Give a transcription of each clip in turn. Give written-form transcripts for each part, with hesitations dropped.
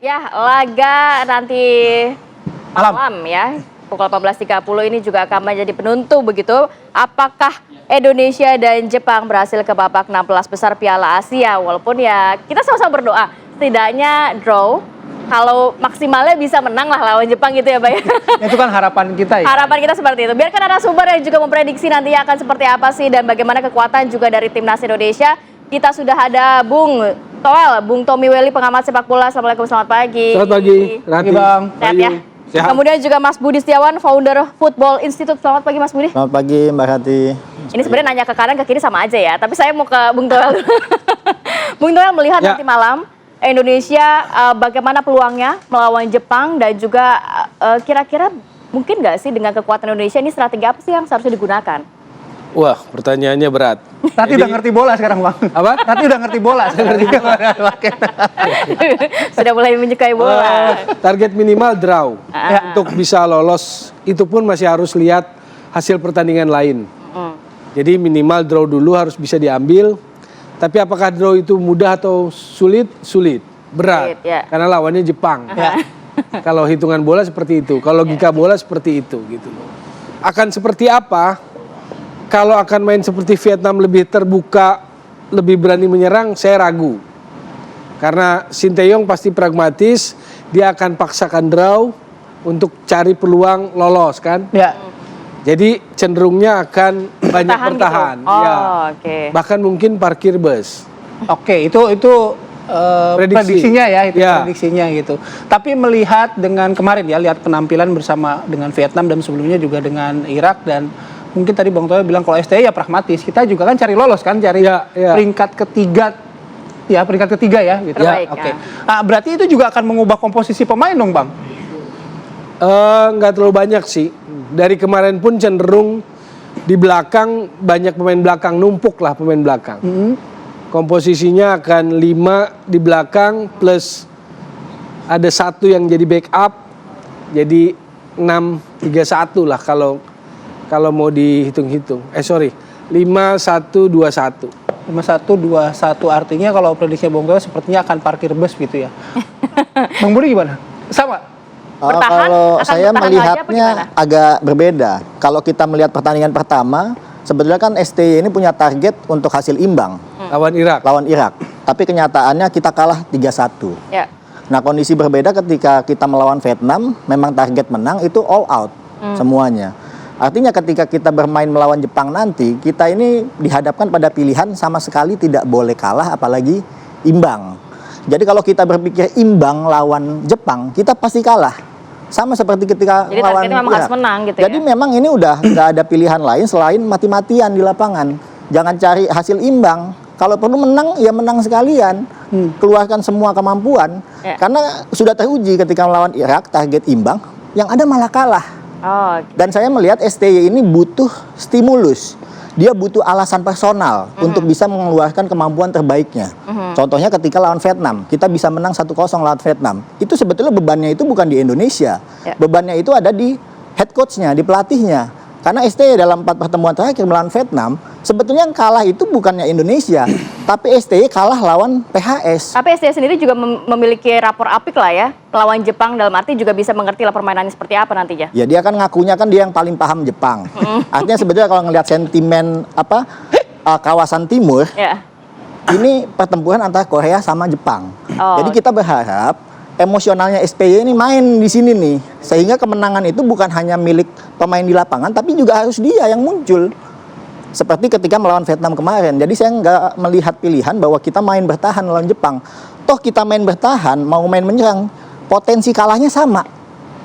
Ya, laga nanti malam ya, pukul 18.30 ini juga akan menjadi penentu begitu. Apakah Indonesia dan Jepang berhasil ke babak 16 besar Piala Asia? Walaupun ya kita sama-sama berdoa, setidaknya draw. Kalau maksimalnya bisa menang lah lawan Jepang gitu ya, Pak ya. Itu kan harapan kita ya. Harapan kita seperti itu. Biarkan narasumber yang juga memprediksi nantinya akan seperti apa sih dan bagaimana kekuatan juga dari timnas Indonesia. Kita sudah ada Bung Toel, Bung Tommy Welly, pengamat sepak bola. Assalamualaikum, selamat pagi. Selamat pagi, Pagi, Bang. Sehat ya. Sehat. Kemudian juga Mas Budi Setiawan, founder Football Institute. Selamat pagi Mas Budi. Selamat pagi Mbak Hati. Ini sebenarnya nanya ke kanan ke kiri sama aja ya, tapi saya mau ke Bung Toel dulu. Bung Toel melihat Ya. nanti malam Indonesia bagaimana peluangnya melawan Jepang dan juga kira-kira mungkin nggak sih dengan kekuatan Indonesia ini strategi apa sih yang seharusnya digunakan? Wah, pertanyaannya berat. Tati udah ngerti bola sekarang, Bang. Apa? Tati udah ngerti bola sekarang. Sudah mulai menyukai bola. Target minimal draw. Untuk bisa lolos, itu pun masih harus lihat hasil pertandingan lain. Jadi minimal draw dulu harus bisa diambil. Tapi apakah draw itu mudah atau sulit? Sulit. Berat. Sulit, ya. Karena lawannya Jepang. Kalau hitungan bola seperti itu. Kalau logika bola seperti itu gitu loh. Akan seperti apa? Kalau akan main seperti Vietnam lebih terbuka, lebih berani menyerang, saya ragu. Karena Sinteyong pasti pragmatis, dia akan paksakan draw untuk cari peluang lolos kan. Ya. Jadi cenderungnya akan banyak bertahan. Gitu? Oh, Ya. oke. Bahkan mungkin parkir bus. Oke, itu prediksinya ya, itu Ya. prediksinya gitu. Tapi melihat dengan kemarin ya, lihat penampilan bersama dengan Vietnam dan sebelumnya juga dengan Irak dan mungkin tadi Bang Toel bilang kalau STI ya pragmatis. Kita juga kan cari lolos kan, cari Ya, ya. peringkat ketiga. Ya, peringkat ketiga ya gitu. Terbaik, Oke. ya. Nah, berarti itu juga akan mengubah komposisi pemain dong, Bang. Nggak terlalu banyak sih. Dari kemarin pun cenderung di belakang banyak pemain belakang, numpuk lah pemain belakang. Komposisinya akan 5 di belakang plus ada 1 yang jadi backup. Jadi 6-3-1 lah kalau mau dihitung-hitung. 5-1-2-1. 5-1-2-1 artinya kalau prediksi Bang Toel sepertinya akan parkir bus gitu ya. Bang Budi gimana? Sama? Bertahan? Kalau Akan saya bertahan lagi apa melihatnya gimana? agak berbeda. Kalau kita melihat pertandingan pertama, sebetulnya kan STY ini punya target untuk hasil imbang Lawan Irak. lawan Irak. Tapi kenyataannya kita kalah 3-1. Ya. Nah, kondisi berbeda ketika kita melawan Vietnam, memang target menang itu all out semuanya. Artinya ketika kita bermain melawan Jepang nanti, kita ini dihadapkan pada pilihan sama sekali tidak boleh kalah apalagi imbang. Jadi kalau kita berpikir imbang lawan Jepang, kita pasti kalah. Sama seperti ketika Jadi lawan targetnya memang harus menang gitu Jadi ya? memang ini udah nggak ada pilihan lain selain mati-matian di lapangan. Jangan cari hasil imbang. Kalau perlu menang, ya menang sekalian. Keluarkan semua kemampuan. Ya. Karena sudah teruji ketika melawan Irak, target imbang. Yang ada malah kalah. Oh, Dan saya melihat STY ini butuh stimulus. Dia butuh alasan personal untuk bisa mengeluarkan kemampuan terbaiknya. Contohnya ketika lawan Vietnam, kita bisa menang 1-0 lawan Vietnam. Itu sebetulnya bebannya itu bukan di Indonesia. Ya. Bebannya itu ada di head coach-nya, di pelatihnya. Karena STY dalam 4 pertemuan terakhir melawan Vietnam, sebetulnya yang kalah itu bukannya Indonesia, tapi STY kalah lawan PHS. tapi STI sendiri juga memiliki rapor apik lah ya. Lawan Jepang dalam arti juga bisa mengerti lah permainannya seperti apa nantinya. Ya dia kan ngakunya kan dia yang paling paham Jepang. Artinya sebetulnya kalau ngelihat sentimen kawasan timur, Ya. ini pertempuran antara Korea sama Jepang. Oh. Jadi kita berharap emosionalnya SPY ini main di sini nih, sehingga kemenangan itu bukan hanya milik pemain di lapangan, tapi juga harus dia yang muncul. Seperti ketika melawan Vietnam kemarin. Jadi saya nggak melihat pilihan bahwa kita main bertahan lawan Jepang. Toh kita main bertahan, mau main menyerang, potensi kalahnya sama.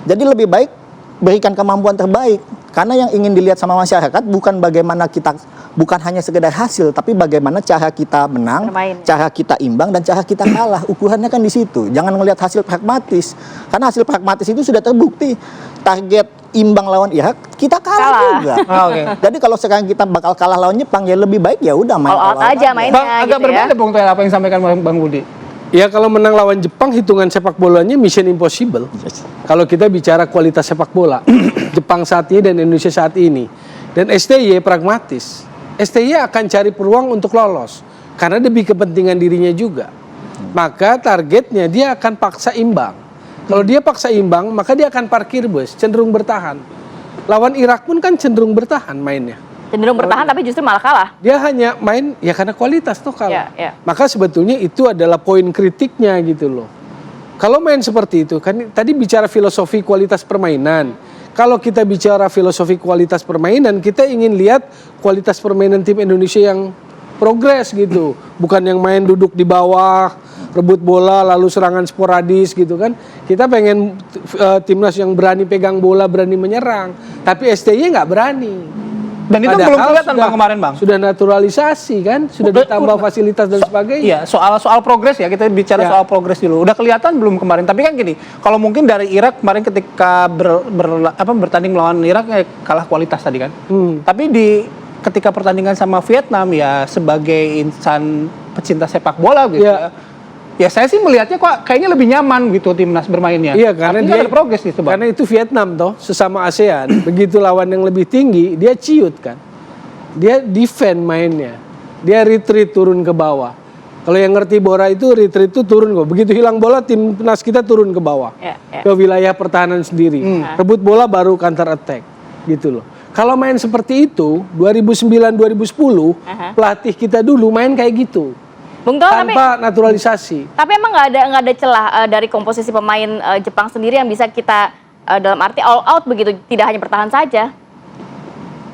Jadi lebih baik berikan kemampuan terbaik. Karena yang ingin dilihat sama masyarakat bukan bagaimana kita, bukan hanya sekedar hasil, tapi bagaimana cara kita menang, Bermain. cara kita imbang, dan cara kita kalah. Ukurannya kan di situ. Jangan ngelihat hasil pragmatis. Karena hasil pragmatis itu sudah terbukti. Target imbang lawan Irak, kita kalah juga. Oke. Jadi kalau sekarang kita bakal kalah lawan Jepang, ya lebih baik ya udah main All out aja mainnya. Bang, agak gitu berbeda ya. Bang Toel apa yang disampaikan Bang Budi. Ya kalau menang lawan Jepang, hitungan sepak bolanya mission impossible. Kalau kita bicara kualitas sepak bola, Jepang saat ini dan Indonesia saat ini. Dan STY pragmatis. STY akan cari peluang untuk lolos. Karena demi kepentingan dirinya juga. maka targetnya dia akan paksa imbang. Kalau dia paksa imbang, maka dia akan parkir bus, cenderung bertahan. Lawan Irak pun kan cenderung bertahan mainnya. Cenderung bertahan tapi justru malah kalah. Dia hanya main ya karena kualitas toh kalah. Ya. Maka sebetulnya itu adalah poin kritiknya gitu loh. Kalau main seperti itu, kan tadi bicara filosofi kualitas permainan. Kalau kita bicara filosofi kualitas permainan, kita ingin lihat kualitas permainan tim Indonesia yang progres gitu. Bukan yang main duduk di bawah, rebut bola lalu serangan sporadis gitu kan. Kita pengen timnas yang berani pegang bola, berani menyerang. Tapi STY nggak berani. Dan itu belum kelihatan Bang kemarin Bang. Sudah naturalisasi kan, sudah ditambah fasilitas dan sebagainya. Iya, soal progres ya, kita bicara soal progres dulu. Udah kelihatan belum kemarin? Tapi kan gini, kalau mungkin dari Irak kemarin ketika bertanding melawan Irak ya kalah kualitas tadi kan. Tapi ketika pertandingan sama Vietnam ya sebagai insan pecinta sepak bola gitu ya saya sih melihatnya kok kayaknya lebih nyaman gitu timnas bermainnya. Iya, karena dia ada progres gitu Bang. Karena itu Vietnam toh, sesama ASEAN. Begitu lawan yang lebih tinggi, dia ciut kan. Dia defend mainnya. Dia retreat turun ke bawah. Kalau yang ngerti bola itu retreat itu turun kok. Begitu hilang bola, timnas kita turun ke bawah. Ke wilayah pertahanan sendiri. Rebut bola baru counter attack. Gitu loh. Kalau main seperti itu, 2009-2010, pelatih kita dulu main kayak gitu. Bung Toel, tanpa naturalisasi. Tapi emang nggak ada celah dari komposisi pemain Jepang sendiri yang bisa kita dalam arti all out begitu, tidak hanya bertahan saja.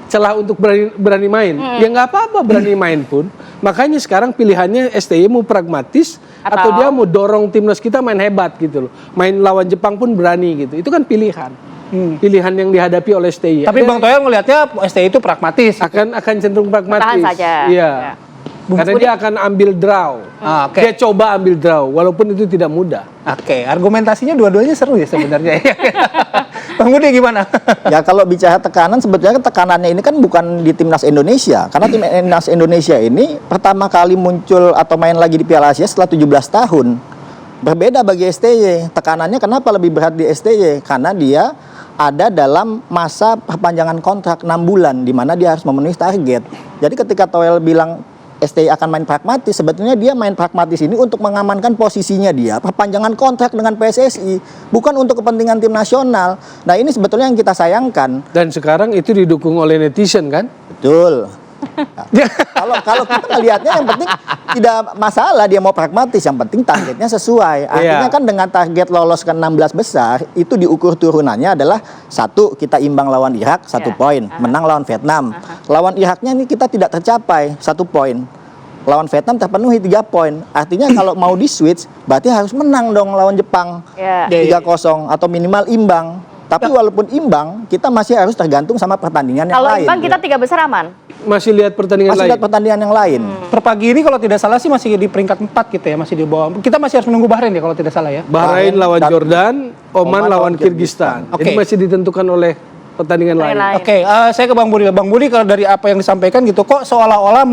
Celah untuk berani main, ya nggak apa-apa berani main pun. Makanya sekarang pilihannya STY mau pragmatis atau dia mau dorong timnas kita main hebat gitu loh. Main lawan Jepang pun berani gitu. Itu kan pilihan. Pilihan yang dihadapi oleh STY. Tapi Bang Toel ngelihatnya STY itu pragmatis. Akan cenderung pragmatis. Bertahan saja. Iya. Karena dia akan ambil draw. Dia coba ambil draw, walaupun itu tidak mudah. Argumentasinya dua-duanya seru ya sebenarnya. Bang Budi gimana? Ya kalau bicara tekanan, sebetulnya tekanannya ini kan bukan di timnas Indonesia. Karena timnas Indonesia ini pertama kali muncul atau main lagi di Piala Asia setelah 17 tahun. Berbeda bagi STY. Tekanannya kenapa lebih berat di STY? Karena dia ada dalam masa perpanjangan kontrak 6 bulan, di mana dia harus memenuhi target. Jadi ketika Toel bilang STY akan main pragmatis, sebetulnya dia main pragmatis ini untuk mengamankan posisinya dia, perpanjangan kontrak dengan PSSI, bukan untuk kepentingan tim nasional. Nah ini sebetulnya yang kita sayangkan. Dan sekarang itu didukung oleh netizen kan? Betul. Kalau kita melihatnya yang penting tidak masalah dia mau pragmatis, yang penting targetnya sesuai. Artinya kan dengan target lolos ke 16 besar, itu diukur turunannya adalah 1, kita imbang lawan Irak 1 poin, menang lawan Vietnam. Lawan Iraknya ini kita tidak tercapai 1 poin. Lawan Vietnam terpenuhi 3 poin. Artinya kalau mau di switch berarti harus menang dong lawan Jepang 3-0 atau minimal imbang. Tapi walaupun imbang, kita masih harus tergantung sama pertandingan yang lain. Kalau imbang kita 3 besar aman? Masih lihat pertandingan lain. Masih lihat pertandingan yang lain. Per pagi ini kalau tidak salah sih masih di peringkat 4 gitu ya, masih di bawah. Kita masih harus menunggu Bahrain ya kalau tidak salah ya. Bahrain lawan Jordan, Oman lawan Kirgistan. Jadi masih ditentukan oleh pertandingan lain. Saya ke Bang Budi. Bang Budi, kalau dari apa yang disampaikan gitu, kok seolah-olah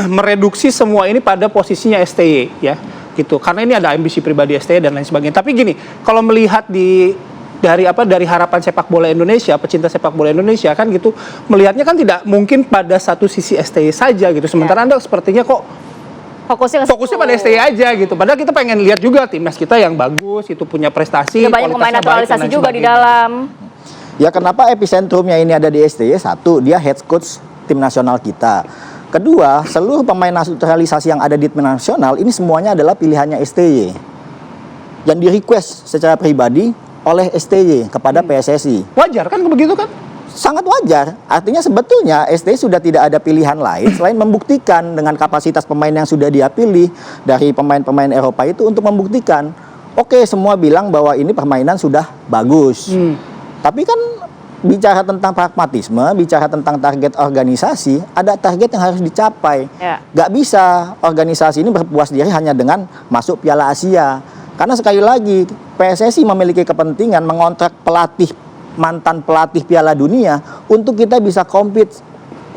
mereduksi semua ini pada posisinya STY ya, gitu. Karena ini ada ambisi pribadi STY dan lain sebagainya. Tapi gini, kalau melihat dari harapan sepak bola Indonesia, pecinta sepak bola Indonesia kan gitu, melihatnya kan tidak mungkin pada satu sisi STY saja gitu. Sementara Anda sepertinya kok fokusnya pada STY aja gitu. Padahal kita pengen lihat juga timnas kita yang bagus, itu punya prestasi, banyak pemain naturalisasi juga di dalam. Ya kenapa epicentrumnya ini ada di STY? 1, dia head coach tim nasional kita. Kedua, seluruh pemain naturalisasi yang ada di tim nasional ini semuanya adalah pilihannya STY. Yang di request secara pribadi oleh STY kepada PSSI. Wajar kan begitu kan? Sangat wajar. Artinya sebetulnya STY sudah tidak ada pilihan lain selain membuktikan dengan kapasitas pemain yang sudah dia pilih dari pemain-pemain Eropa itu untuk membuktikan. Oke, semua bilang bahwa ini permainan sudah bagus. Tapi kan bicara tentang pragmatisme, bicara tentang target organisasi, ada target yang harus dicapai. Gak bisa organisasi ini berpuas diri hanya dengan masuk Piala Asia. Karena sekali lagi PSSI memiliki kepentingan mengontrak mantan pelatih Piala Dunia untuk kita bisa compete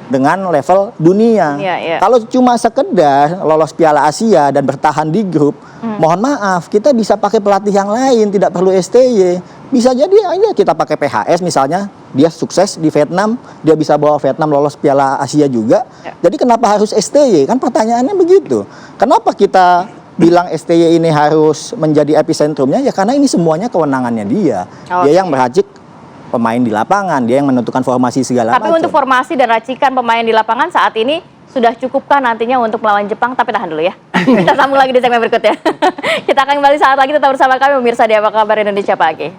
dengan level dunia. Kalau cuma sekedar lolos Piala Asia dan bertahan di grup, mohon maaf, kita bisa pakai pelatih yang lain, tidak perlu STY. Bisa jadi aja kita pakai PHS misalnya, dia sukses di Vietnam, dia bisa bawa Vietnam lolos Piala Asia juga. Jadi kenapa harus STY? Kan pertanyaannya begitu. Kenapa kita bilang STY ini harus menjadi episentrumnya ya karena ini semuanya kewenangannya dia. Dia yang meracik pemain di lapangan, dia yang menentukan formasi segala macam. Tapi untuk formasi dan racikan pemain di lapangan saat ini sudah cukupkah nantinya untuk melawan Jepang? Tapi tahan dulu ya. Kita sambung lagi di segmen berikutnya. Kita akan kembali saat lagi, tetap bersama kami pemirsa di Apa Kabar Indonesia Pagi.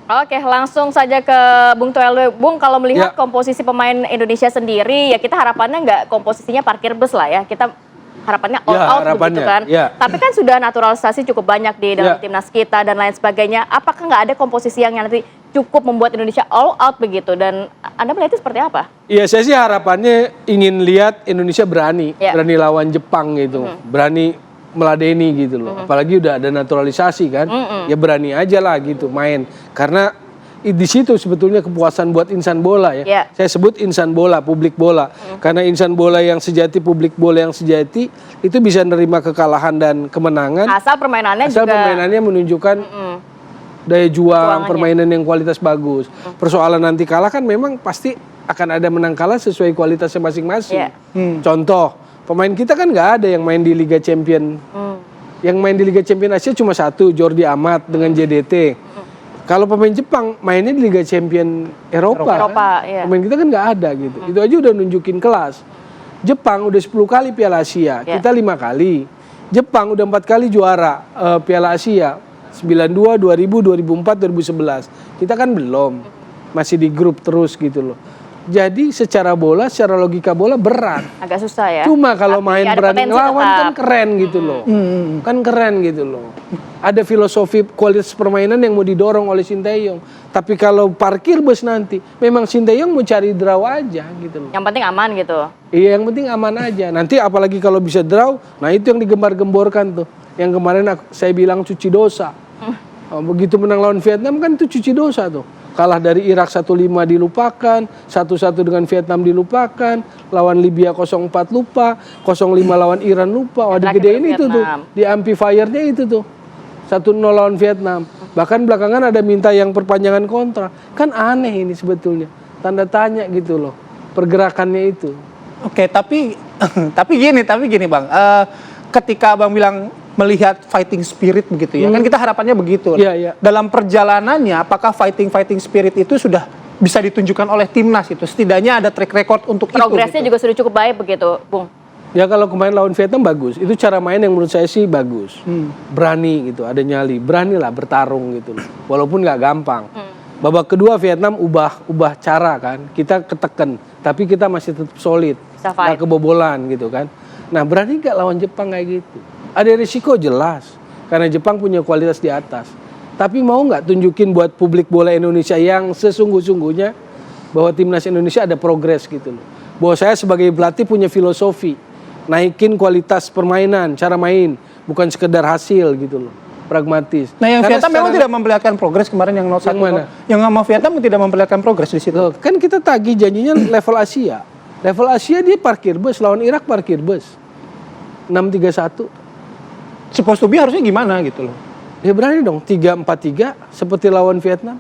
Oke, langsung saja ke Bung Toel. Bung, kalau melihat komposisi pemain Indonesia sendiri, ya kita harapannya nggak komposisinya parkir bus lah ya. Kita harapannya all out begitu kan. Tapi kan sudah naturalisasi cukup banyak di dalam timnas kita dan lain sebagainya. Apakah nggak ada komposisi yang nanti cukup membuat Indonesia all out begitu? Dan Anda melihat itu seperti apa? Iya, saya sih harapannya ingin lihat Indonesia berani lawan Jepang gitu, berani meladeni gitu loh. Apalagi udah ada naturalisasi kan, ya berani aja lah gitu main. Karena di situ sebetulnya kepuasan buat insan bola ya. Saya sebut insan bola, publik bola. Karena insan bola yang sejati, publik bola yang sejati itu bisa nerima kekalahan dan kemenangan. Asal permainannya menunjukkan daya juang, permainan yang kualitas bagus. Persoalan nanti kalah kan memang pasti akan ada menang kalah sesuai kualitasnya masing-masing. Contoh, pemain kita kan nggak ada yang main di Liga Champion. Yang main di Liga Champion Asia cuma satu, Jordi Amat dengan JDT. Kalau pemain Jepang mainnya di Liga Champion Eropa kan? Pemain kita kan nggak ada gitu. Itu aja udah nunjukin kelas. Jepang udah 10 kali Piala Asia, kita 5 kali. Jepang udah 4 kali juara Piala Asia, 92, 2000, 2004, 2011. Kita kan belum, masih di grup terus gitu loh. Jadi secara bola, secara logika bola berat. Agak susah ya. Cuma kalau main berani ngelawan kan keren gitu loh. Kan keren gitu loh. Ada filosofi kualitas permainan yang mau didorong oleh Sinteyong. Tapi kalau parkir bus nanti, memang Sinteyong mau cari draw aja gitu loh. Yang penting aman gitu. Iya, yang penting aman aja. Nanti apalagi kalau bisa draw, nah itu yang digembar-gemborkan tuh. Yang kemarin saya bilang cuci dosa. Begitu menang lawan Vietnam kan itu cuci dosa tuh. Kalah dari Irak 1-5 dilupakan, 1-1 dengan Vietnam dilupakan, lawan Libya 0-4 lupa, 0-5 lawan Iran lupa. Wah, digedein itu tuh, di amplifiernya itu tuh. 1-0 lawan Vietnam. Bahkan belakangan ada minta yang perpanjangan kontrak. Kan aneh ini sebetulnya. Tanda tanya gitu loh, pergerakannya itu. Oke, tapi gini Bang. Ketika Abang bilang melihat fighting spirit begitu ya, kan kita harapannya begitu. Dalam perjalanannya, apakah fighting spirit itu sudah bisa ditunjukkan oleh timnas itu? Setidaknya ada track record untuk itu. Progresnya juga sudah cukup baik begitu, Bung. Ya kalau kemarin lawan Vietnam bagus, itu cara main yang menurut saya sih bagus. Berani gitu, ada nyali, beranilah bertarung gitu loh. Walaupun nggak gampang. Babak kedua Vietnam ubah cara kan, kita keteken, tapi kita masih tetap solid, nggak kebobolan gitu kan. Nah berani nggak lawan Jepang kayak gitu? Ada risiko jelas, karena Jepang punya kualitas di atas. Tapi mau nggak tunjukin buat publik bola Indonesia yang sesungguh-sungguhnya bahwa timnas Indonesia ada progres gitu loh. Bahwa saya sebagai pelatih punya filosofi, naikin kualitas permainan, cara main, bukan sekedar hasil gitu loh, pragmatis. Nah yang Vietnam memang tidak memperlihatkan progres kemarin yang 0-1. Yang sama Vietnam tidak memperlihatkan progres di situ. Loh, kan kita tagih janjinya level Asia. Level Asia dia parkir bus, lawan Irak parkir bus. 6-3-1. Supposed to be harusnya gimana gitu loh. Ya berani dong, 3-4-3 seperti lawan Vietnam.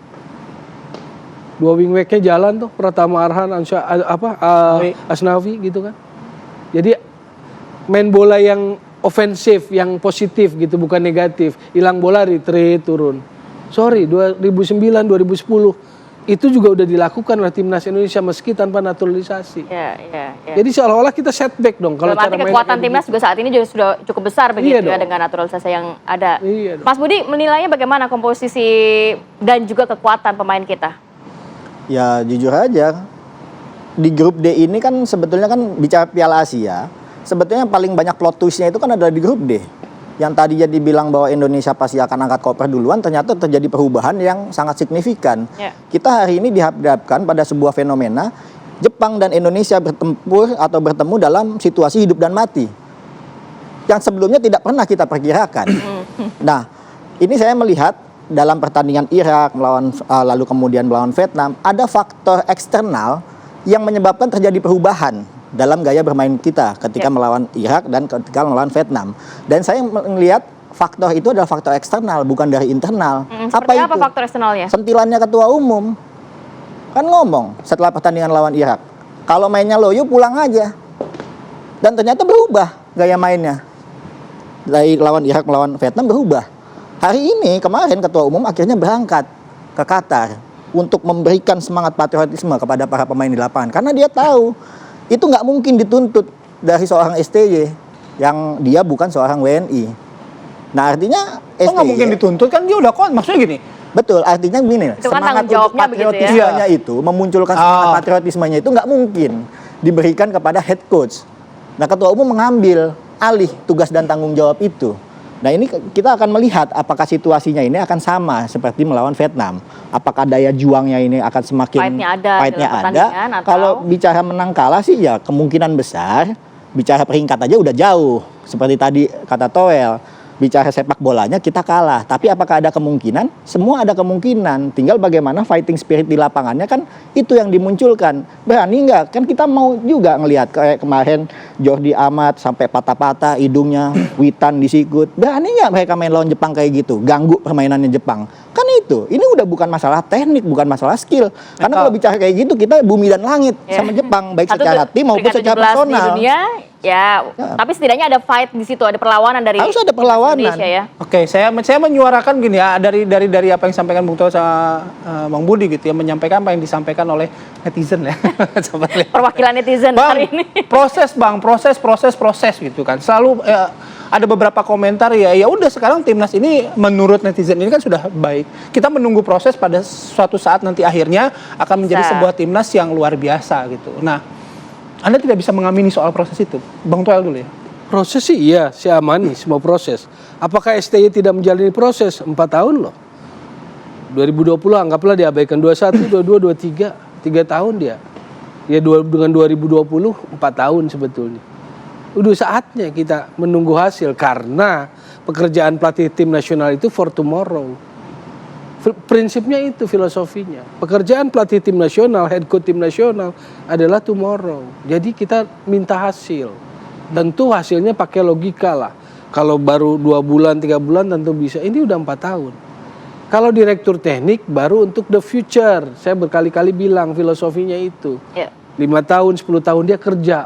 2 wingbacknya jalan tuh, Pratama Arhan, Asnawi gitu kan. Jadi main bola yang ofensif, yang positif gitu, bukan negatif. Hilang bola, retreat, turun. Sorry, 2009, 2010 itu juga udah dilakukan oleh timnas Indonesia meski tanpa naturalisasi. Jadi seolah-olah kita setback dong kalau cara main. Kekuatan timnas juga saat ini juga sudah cukup besar begitu ya dengan naturalisasi yang ada. Mas Budi menilainya bagaimana komposisi dan juga kekuatan pemain kita? Ya jujur aja, di grup D ini kan sebetulnya kan bicara Piala Asia, sebetulnya paling banyak plot twistnya itu kan ada di grup D. Yang tadinya dibilang bahwa Indonesia pasti akan angkat koper duluan, ternyata terjadi perubahan yang sangat signifikan. Kita hari ini dihadapkan pada sebuah fenomena Jepang dan Indonesia bertempur atau bertemu dalam situasi hidup dan mati yang sebelumnya tidak pernah kita perkirakan. Nah, ini saya melihat dalam pertandingan Irak lalu kemudian melawan Vietnam, ada faktor eksternal yang menyebabkan terjadi perubahan dalam gaya bermain kita ketika melawan Irak dan ketika melawan Vietnam. Dan saya melihat faktor itu adalah faktor eksternal, bukan dari internal. Apa faktor eksternalnya? Sentilannya ketua umum. Kan ngomong setelah pertandingan lawan Irak, kalau mainnya loyo pulang aja. Dan ternyata berubah gaya mainnya. Dari lawan Irak melawan Vietnam berubah. Hari ini kemarin ketua umum akhirnya berangkat ke Qatar untuk memberikan semangat patriotisme kepada para pemain di lapangan. Karena dia tahu itu nggak mungkin dituntut dari seorang STY yang dia bukan seorang WNI. Nah artinya Kok nggak mungkin dituntut, kan dia udah maksudnya gini. betul, artinya gini, Itu kan semangat tanggung untuk jawabnya begitu ya. patriotismenya itu, memunculkan semangat patriotismenya itu nggak mungkin diberikan kepada head coach. Nah ketua umum mengambil alih tugas dan tanggung jawab itu. Nah ini kita akan melihat apakah situasinya ini akan sama seperti melawan Vietnam. Apakah daya juangnya ini akan semakin Fight-nya ada fight-nya dalam ada. pertandingan atau- Kalau bicara menang kalah sih ya kemungkinan besar. Bicara peringkat aja udah jauh. Seperti tadi kata Toel, bicara sepak bolanya kita kalah. Tapi apakah ada kemungkinan? Semua ada kemungkinan. Tinggal bagaimana fighting spirit di lapangannya kan itu yang dimunculkan. Berani nggak? Kan kita mau juga ngelihat kayak kemarin Jordi Amat sampai patah-patah hidungnya, Witan disikut. Berani nggak mereka main lawan Jepang kayak gitu? Ganggu permainannya Jepang. Kan itu. Ini udah bukan masalah teknik, bukan masalah skill. Karena kalau bicara kayak gitu kita bumi dan langit sama Jepang, baik secara tim maupun peringkat secara 17 di personal. dunia, tapi setidaknya ada fight di situ, ada perlawanan dari Harus ada perlawanan. Indonesia ya. Oke, saya menyuarakan gini ya, dari apa yang disampaikan Bung Toel sama Bang Budi gitu ya, menyampaikan apa yang disampaikan oleh netizen ya. Coba lihat. Perwakilan netizen Bang, hari ini. proses gitu kan. Selalu ada beberapa komentar ya udah sekarang timnas ini menurut netizen ini kan sudah baik. Kita menunggu proses pada suatu saat nanti akhirnya akan menjadi sebuah timnas yang luar biasa gitu. Nah, Anda tidak bisa mengamini soal proses itu. Bang Toel dulu ya. Proses sih iya, saya amani semua proses. Apakah STY tidak menjalani proses? 4 tahun loh. 2020 anggaplah diabaikan, 21, 22, 23, 3 tahun dia. Ya dengan 2020 4 tahun sebetulnya. Udah saatnya kita menunggu hasil karena pekerjaan pelatih tim nasional itu for tomorrow. Prinsipnya itu filosofinya. Pekerjaan pelatih tim nasional, head coach tim nasional adalah tomorrow. Jadi kita minta hasil. Tentu hasilnya pakai logika lah. Kalau baru 2 bulan, 3 bulan tentu bisa. Ini udah 4 tahun. Kalau direktur teknik baru untuk the future. Saya berkali-kali bilang filosofinya itu. 5 tahun, 10 tahun dia kerja.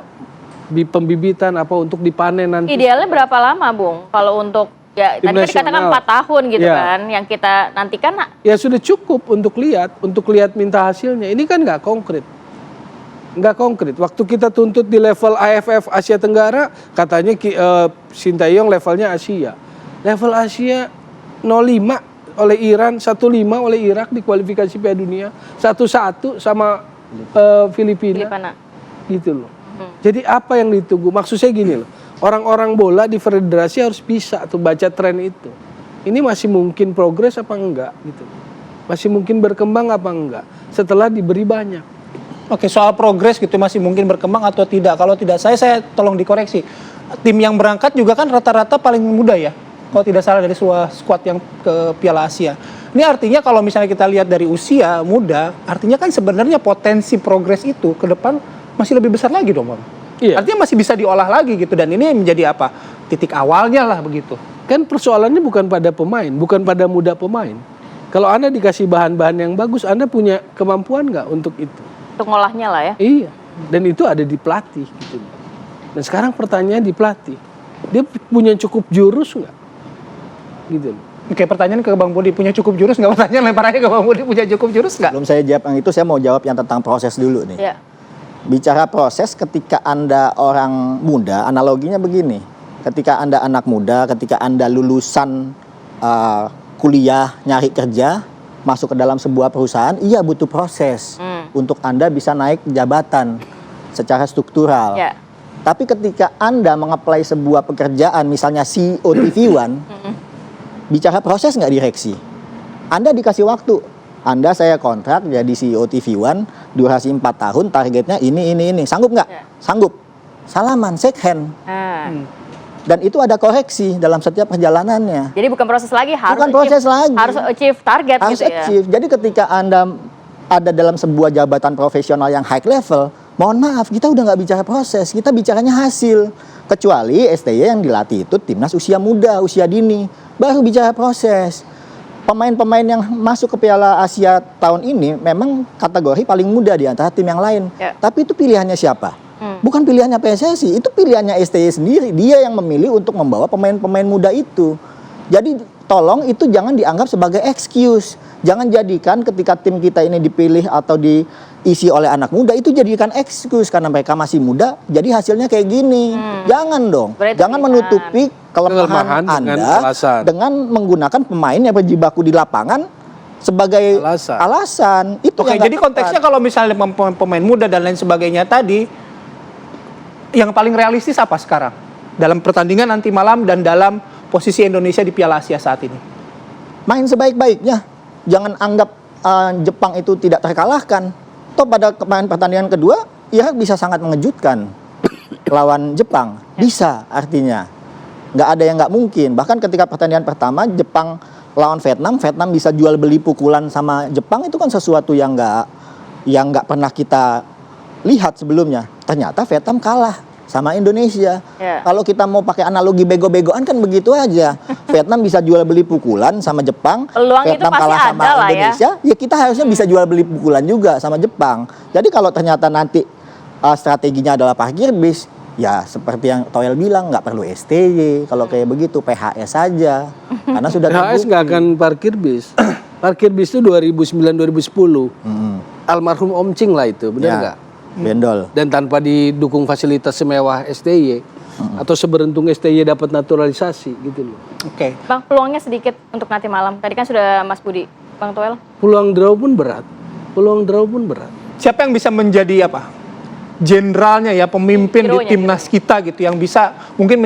Di pembibitan apa untuk dipanen nanti. Idealnya berapa lama, Bung? Kalau untuk tadi kan dikatakan 4 tahun gitu kan, yang kita nantikan. Ya sudah cukup untuk lihat minta hasilnya. Ini kan nggak konkret. Waktu kita tuntut di level AFF Asia Tenggara, katanya Sintayong levelnya Asia. Level Asia 0-5 oleh Iran, 1-5 oleh Irak di kualifikasi Piala Dunia, 1-1 sama Filipina. Gitu loh. Jadi apa yang ditunggu? Maksud saya gini loh. Orang-orang bola di federasi harus bisa tuh baca tren itu. Ini masih mungkin progres apa enggak gitu. Masih mungkin berkembang apa enggak setelah diberi banyak. Oke, soal progres gitu masih mungkin berkembang atau tidak. Kalau tidak saya tolong dikoreksi. Tim yang berangkat juga kan rata-rata paling muda ya. Kalau tidak salah dari sebuah skuad yang ke Piala Asia. Ini artinya kalau misalnya kita lihat dari usia muda, artinya kan sebenarnya potensi progres itu ke depan masih lebih besar lagi dong, Bang. Iya. Artinya masih bisa diolah lagi gitu, dan ini menjadi apa? Titik awalnya lah begitu. Kan persoalannya bukan pada pemain, bukan pada muda pemain. Kalau Anda dikasih bahan-bahan yang bagus, Anda punya kemampuan nggak untuk itu? Untuk ngolahnya lah ya. Iya, dan itu ada di pelatih gitu. Dan sekarang pertanyaannya di pelatih, dia punya cukup jurus nggak? Gitu. Oke, pertanyaan ke Bang Budi, punya cukup jurus nggak? Pertanyaan lempar aja ke Bang Budi, punya cukup jurus nggak? Belum saya jawab yang itu, saya mau jawab yang tentang proses dulu nih. Iya. Bicara proses, ketika Anda orang muda, analoginya begini. Ketika Anda anak muda, ketika Anda lulusan kuliah, nyari kerja, masuk ke dalam sebuah perusahaan, iya butuh proses untuk Anda bisa naik jabatan secara struktural. Ya. Tapi ketika Anda mengapply sebuah pekerjaan, misalnya CEO TV One, bicara proses nggak direksi? Anda dikasih waktu. Anda saya kontrak jadi CEO TV One, durasi 4 tahun, targetnya ini. Sanggup nggak? Ya. Sanggup. Salaman, shake hand. Dan itu ada koreksi dalam setiap perjalanannya. Jadi bukan proses lagi, Bukan proses lagi. Harus achieve target Harus gitu ya. achieve. Jadi ketika Anda ada dalam sebuah jabatan profesional yang high level, mohon maaf, kita udah nggak bicara proses, kita bicaranya hasil. Kecuali STY yang dilatih itu timnas usia muda, usia dini, baru bicara proses. Pemain-pemain yang masuk ke Piala Asia tahun ini memang kategori paling muda di antara tim yang lain. Ya. Tapi itu pilihannya siapa? Bukan pilihannya PSSI, itu pilihannya STY sendiri. Dia yang memilih untuk membawa pemain-pemain muda itu. Jadi tolong itu jangan dianggap sebagai excuse. Jangan jadikan ketika tim kita ini dipilih atau diisi oleh anak muda itu jadikan excuse karena mereka masih muda. Jadi hasilnya kayak gini. Jangan dong. Berarti Jangan menutupi kelemahan dengan Anda alasan. dengan menggunakan pemain yang berjibaku di lapangan sebagai alasan. Itu Oke, yang nggak jadi tepat. konteksnya kalau misalnya pemain muda dan lain sebagainya tadi, yang paling realistis apa sekarang? Dalam pertandingan nanti malam dan dalam posisi Indonesia di Piala Asia saat ini? Main sebaik-baiknya. Jangan anggap Jepang itu tidak terkalahkan. Toh pada kemarin pertandingan kedua, Irak bisa sangat mengejutkan lawan Jepang. Bisa artinya. Nggak ada yang nggak mungkin. Bahkan ketika pertandingan pertama Jepang lawan Vietnam, Vietnam bisa jual beli pukulan sama Jepang, itu kan sesuatu yang nggak pernah kita lihat sebelumnya. Ternyata Vietnam kalah sama Indonesia. Kalau kita mau pakai analogi bego-begoan kan begitu aja. Vietnam bisa jual beli pukulan sama Jepang, Peluang itu Vietnam pasti kalah sama ada lah ya. Indonesia, ya kita harusnya bisa jual beli pukulan juga sama Jepang. Jadi kalau ternyata nanti strateginya adalah parkir bis, ya seperti yang Toel bilang, nggak perlu STY. Kalau kayak begitu PHS saja, karena sudah PHS nggak akan parkir bis. Parkir bis itu 2009-2010. Almarhum Om Cing lah itu, benar nggak? Bendol. Dan tanpa didukung fasilitas semewah STY atau seberuntung STY dapat naturalisasi gitu loh. Oke. Bang, peluangnya sedikit untuk nanti malam. Tadi kan sudah Mas Budi, Bang Toel. Peluang draw pun berat. Peluang draw pun berat. Siapa yang bisa menjadi apa? Jenderalnya ya, pemimpin di Hero-nya timnas kita gitu, yang bisa mungkin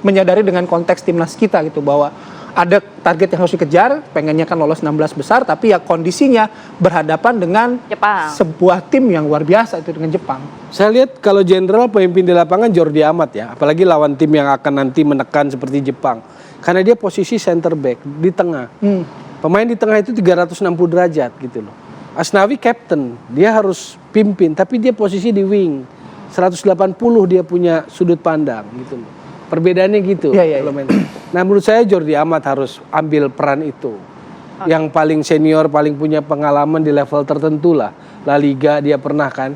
menyadari dengan konteks timnas kita gitu, bahwa ada target yang harus dikejar, pengennya kan lolos 16 besar, tapi ya kondisinya berhadapan dengan Jepang. sebuah tim yang luar biasa itu dengan Jepang. Saya lihat kalau jenderal pemimpin di lapangan Jordi Amat ya, apalagi lawan tim yang akan nanti menekan seperti Jepang. Karena dia posisi center back di tengah. Pemain di tengah itu 360 derajat gitu loh. Asnawi captain, dia harus pimpin, tapi dia posisi di wing. 180 dia punya sudut pandang gitu loh. Perbedaannya gitu. Iya. Nah menurut saya Jordi Amat harus ambil peran itu. Yang paling senior, paling punya pengalaman di level tertentu lah. La Liga dia pernah kan.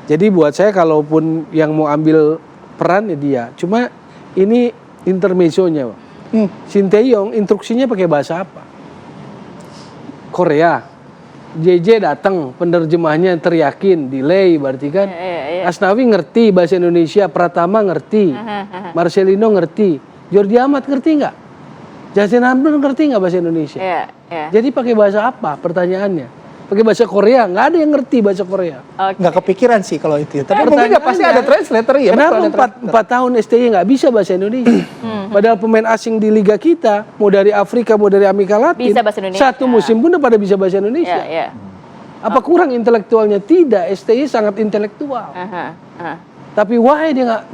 Jadi buat saya kalaupun yang mau ambil peran ya dia. Cuma ini intermezzonya. Shin Tae-yong instruksinya pakai bahasa apa? Korea. JJ datang, penerjemahnya teriakin, delay berarti kan. Asnawi ngerti bahasa Indonesia, Pratama ngerti, Marcelino ngerti, Jordi Amat ngerti nggak? Justin Hamdan ngerti nggak bahasa Indonesia? Jadi pakai bahasa apa pertanyaannya? Pakai bahasa Korea, nggak ada yang ngerti bahasa Korea. Nggak kepikiran sih kalau itu. Tapi mungkin nggak pasti ada translator ya. Kenapa 4 tahun STY nggak bisa bahasa Indonesia? Padahal pemain asing di liga kita, mau dari Afrika, mau dari Amerika Latin, Bisa bahasa Indonesia. satu musim pun udah pada bisa bahasa Indonesia. Apa kurang intelektualnya? Tidak, STY sangat intelektual. Tapi why dia nggak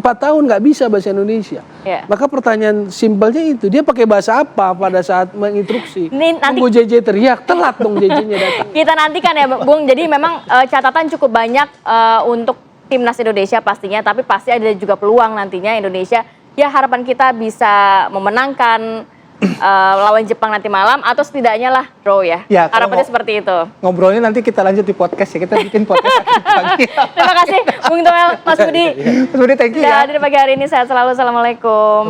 4 tahun nggak bisa bahasa Indonesia? Maka pertanyaan simpelnya itu, dia pakai bahasa apa pada saat menginstruksi? Ini nanti Tunggu JJ teriak, telat dong JJ-nya datang. kita nantikan ya Bung. Jadi memang catatan cukup banyak untuk timnas Indonesia pastinya, tapi pasti ada juga peluang nantinya Indonesia. Ya harapan kita bisa memenangkan lawan Jepang nanti malam atau setidaknya lah draw ya. Harapannya seperti itu. Ngobrolnya nanti kita lanjut di podcast ya. Kita bikin podcast lagi. Terima kasih Bung Toel, Mas Budi. Mas Budi, thank you ya. Sudah hadir pagi hari ini. Sehat selalu. Assalamualaikum.